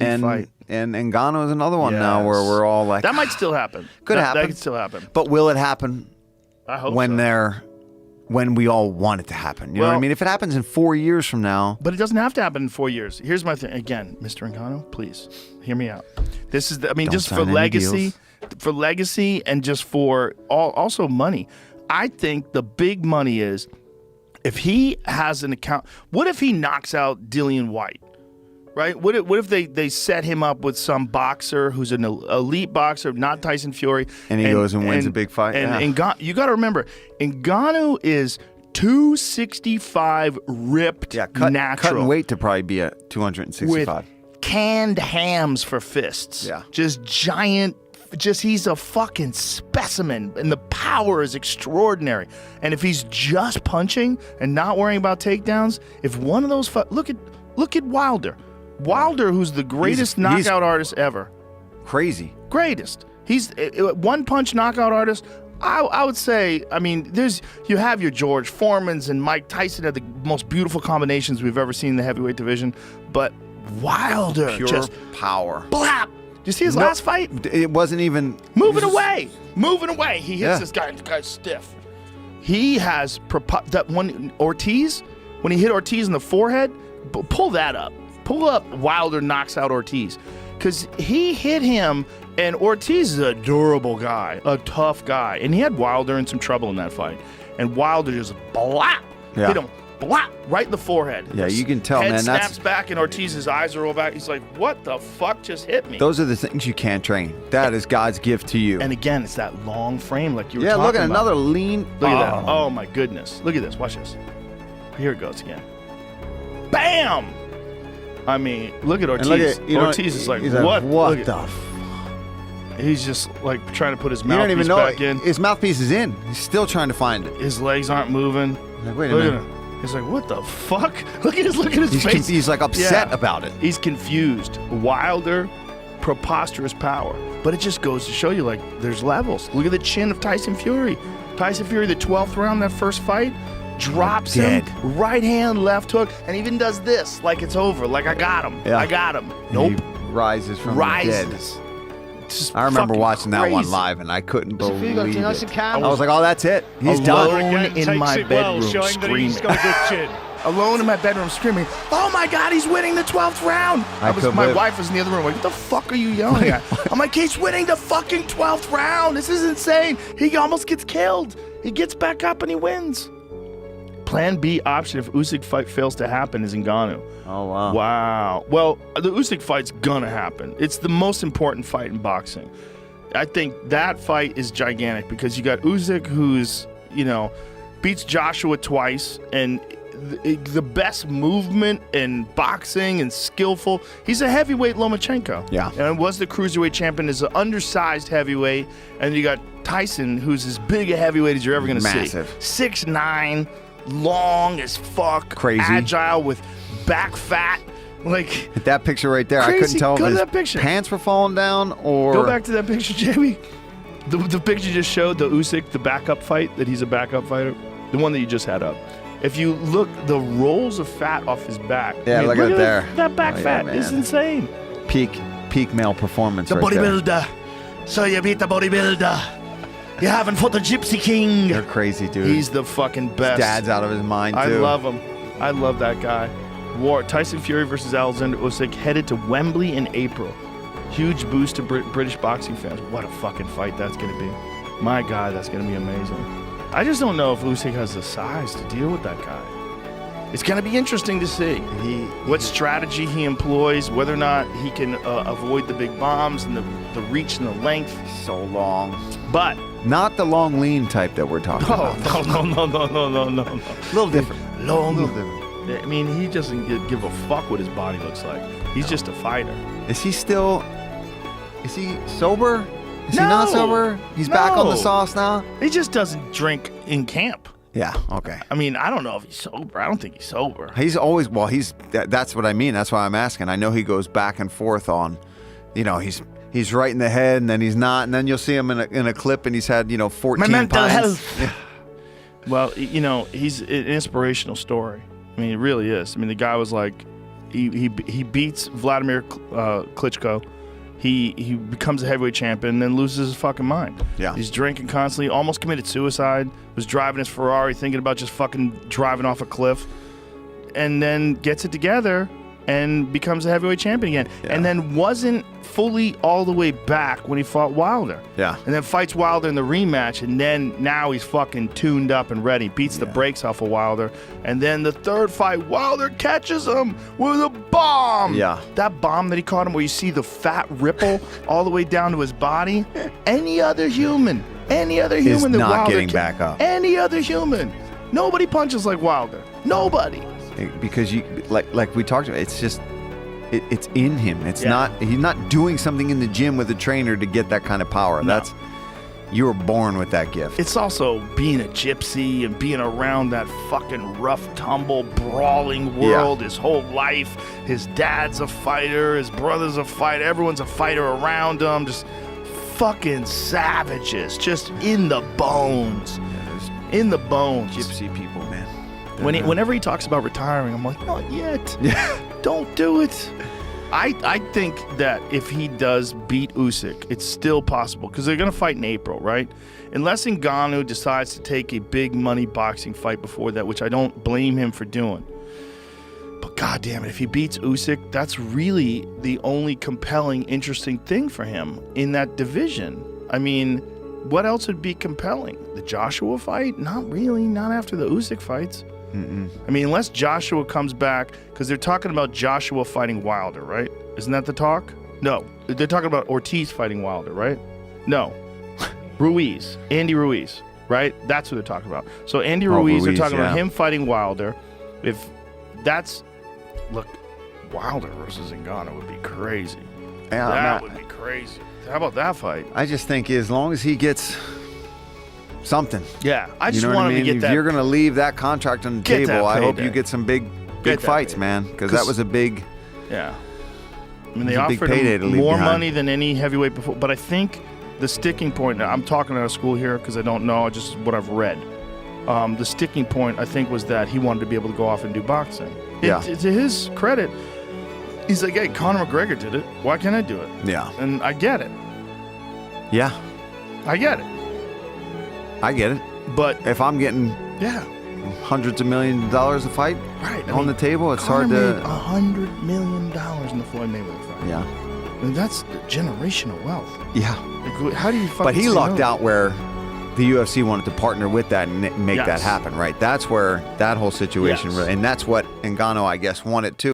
fight. And Nghannu is another one now where we're all like... That might still happen. Could happen. That could still happen. But will it happen I hope when we all want it to happen? You know what I mean? If it happens in 4 years from now... But it doesn't have to happen in 4 years. Here's my thing. Again, Mr. Nghannu, please, hear me out. This is, just for legacy and just for also money. I think the big money is if he has an account. What if he knocks out Dillian White? Right? What if they set him up with some boxer who's an elite boxer, not Tyson Fury, and he goes and wins a big fight? And you got to remember, Nghannu is 265 ripped, natural, cutting weight to probably be at 265 with canned hams for fists. Yeah, just giant. He's a fucking specimen, and the power is extraordinary. And if he's just punching and not worrying about takedowns, if one of those look at Wilder. Wilder, who's the greatest knockout artist ever. Crazy. Greatest. He's one punch knockout artist. I would say, you have your George Foremans and Mike Tyson had the most beautiful combinations we've ever seen in the heavyweight division. But Wilder, pure just power. Blap. Did you see his last fight? It wasn't even moving away. He hits this guy, and the guy's stiff. He has that one Ortiz when he hit Ortiz in the forehead. Pull that up. Pull up Wilder knocks out Ortiz. Because he hit him, and Ortiz is a durable guy, a tough guy. And he had Wilder in some trouble in that fight. And Wilder just hit him right in the forehead. Yeah, you can tell, Head man. snaps back, and Ortiz's eyes are rolled back. He's like, what the fuck just hit me? Those are the things you can't train. That is God's gift to you. And again, it's that long frame like you were talking about. Yeah, look at another lean. Look at that. Oh, my goodness. Look at this. Watch this. Here it goes again. Bam! Look at Ortiz. Ortiz is like, what? What the He's just like trying to put his mouthpiece back in. You don't even know in. His mouthpiece is in. He's still trying to find it. His legs aren't moving. Like, wait a minute. He's like, what the fuck? Look at his face. He's like upset about it. He's confused. Wilder, preposterous power. But it just goes to show you, like, there's levels. Look at the chin of Tyson Fury. Tyson Fury, the 12th round, that first fight, drops him, right hand, left hook, and even does this, like it's over, like I got him. Yeah. I got him. Nope. He rises from the dead. I remember watching that one live, and I couldn't believe it. I was like, oh, that's it. He's done. Alone in my bedroom screaming. Alone in my bedroom screaming, oh my God, he's winning the 12th round. My wife was in the other room like, what the fuck are you yelling at? I'm like, he's winning the fucking 12th round. This is insane. He almost gets killed. He gets back up and he wins. Plan B option if Usyk fight fails to happen is Nghannu. Oh, wow. Wow. Well, the Usyk fight's gonna happen. It's the most important fight in boxing. I think that fight is gigantic because you got Usyk who's, beats Joshua twice and the best movement in boxing and skillful. He's a heavyweight Lomachenko. Yeah. And was the cruiserweight champion, is an undersized heavyweight. And you got Tyson, who's as big a heavyweight as you're ever gonna see. Massive. 6'9", long as fuck, crazy, agile with back fat. Like that picture right there, crazy. I couldn't tell if his pants were falling down or. Go back to that picture, Jamie. The picture just showed the Usyk, the backup fight, that he's a backup fighter. The one that you just had up. If you look, the rolls of fat off his back. Yeah, look at it there. That back fat is insane. Peak male performance. The right bodybuilder. There. So you beat the bodybuilder. You haven't fought the Gypsy King. They're crazy, dude. He's the fucking best. His dad's out of his mind, too. I love him. I love that guy. Tyson Fury versus Alexander Usyk headed to Wembley in April. Huge boost to British boxing fans. What a fucking fight that's going to be. My God, that's going to be amazing. I just don't know if Usyk has the size to deal with that guy. It's going to be interesting to see what strategy he employs, whether or not he can avoid the big bombs and the reach and the length. So long. But not the long, lean type that we're talking about. No. A little different. A little different. I mean, he doesn't give a fuck what his body looks like. He's just a fighter. Is he sober? Is he not sober? He's back on the sauce now? He just doesn't drink in camp. Yeah, okay. I mean, I don't know if he's sober. I don't think he's sober. He's always, that's what I mean. That's why I'm asking. I know he goes back and forth on, he's right in the head and then he's not. And then you'll see him in a clip and he's had, 14 My mental pints. Health. Yeah. Well, he's an inspirational story. I mean, it really is. I mean, the guy was like, he beats Vladimir Klitschko. He becomes a heavyweight champion and then loses his fucking mind. Yeah. He's drinking constantly, almost committed suicide, was driving his Ferrari thinking about just fucking driving off a cliff, and then gets it together and becomes a heavyweight champion again. Yeah. And then wasn't fully all the way back when he fought Wilder. Yeah. And then fights Wilder in the rematch, and then now he's fucking tuned up and ready. Beats the brakes off of Wilder. And then the third fight, Wilder catches him with a bomb. Yeah. That bomb that he caught him where you see the fat ripple all the way down to his body. Any other human Is that not Wilder getting back up. Any other human. Nobody punches like Wilder. Nobody. Because you like we talked about, it's just it's in him. It's not, he's not doing something in the gym with a trainer to get that kind of power. No. That's, you were born with that gift. It's also being a gypsy and being around that fucking rough, tumble, brawling world his whole life. His dad's a fighter, his brother's a fighter, everyone's a fighter around him. Just fucking savages, just in the bones. In the bones. Gypsy people, man. Whenever he talks about retiring, I'm like, not yet. Don't do it. I think that if he does beat Usyk, it's still possible because they're going to fight in April, right? Unless Nghannu decides to take a big money boxing fight before that, which I don't blame him for doing. But goddamn it, if he beats Usyk, that's really the only compelling, interesting thing for him in that division. I mean, what else would be compelling? The Joshua fight? Not really. Not after the Usyk fights. I mean, unless Joshua comes back, because they're talking about Joshua fighting Wilder, right? Isn't that the talk? No. They're talking about Ortiz fighting Wilder, right? No. Ruiz. Andy Ruiz, right? That's what they're talking about. So Andy Ruiz, they're talking about him fighting Wilder. If that's... Look, Wilder versus Nghannu would be crazy. Yeah, that would be crazy. How about that fight? I just think as long as he gets something. Yeah, I just you know want what I him mean? to get if that. you're going to leave that contract on the Get table, that I hope payday. you get some big Get that fights, payday. man, because that was a big... Yeah. I mean, they It's a big offered payday him to leave more behind. money than any heavyweight before. But I think the sticking point, I'm talking out of school here because I don't know, just what I've read. The sticking point, I think, was that he wanted to be able to go off and do boxing. Yeah. To his credit, he's like, hey, Conor McGregor did it. Why can't I do it? Yeah. And I get it. Yeah. I get it. I get it. But, If I'm getting yeah. hundreds of millions of dollars a fight Right. on the table, it's Conor hard made to... $100 million in the Floyd Mayweather fight. Yeah. I mean, that's generational wealth. Yeah. Like, how do you fucking But he say lucked no? out where the UFC wanted to partner with that and make that Yes. happen, right? That's where that whole situation... Yes. really, and that's what Ngannou, I guess, wanted too.